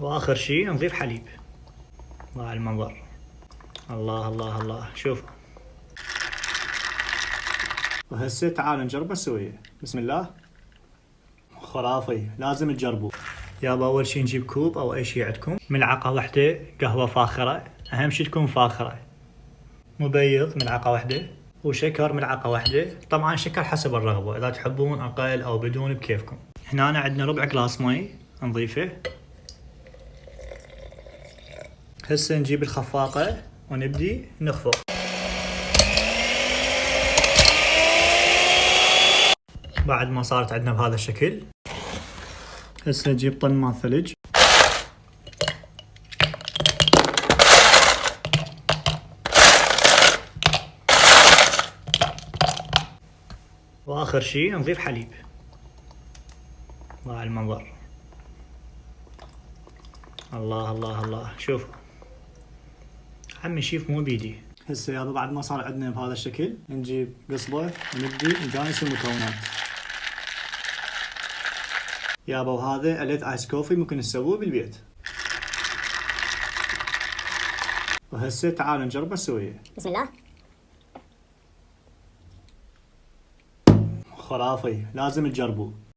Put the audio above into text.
واخر شي نضيف حليب مع المنظر. الله الله الله، شوفوا. وهسه تعالوا نجربه سوية. بسم الله. خرافي، لازم تجربوا. يابا اول شي نجيب كوب او اي شي عندكم، ملعقة واحدة قهوة فاخرة، اهم شي تكون فاخرة، مبيض ملعقة واحدة، وشكر ملعقة واحدة. طبعا شكر حسب الرغبة، اذا تحبون اقل او بدون بكيفكم. هنا عندنا ربع جلاس مي نضيفه. هسه نجيب الخفاقة ونبدي نخفق. بعد ما صارت عندنا بهذا الشكل، هسه نجيب طن مال ثلج. واخر شي نضيف حليب مع المنظر. الله الله الله، شوفوا. عمي شيف مو بيدي. هسه يابا بعد ما صار عندنا بهذا الشكل نجيب قصبة ونبدي نجانس المكونات. يابا وهذا أليت آيس كوفي ممكن تسووه بالبيت. وهسه تعالوا نجربه سوية. بسم الله. خرافي، لازم تجربوا.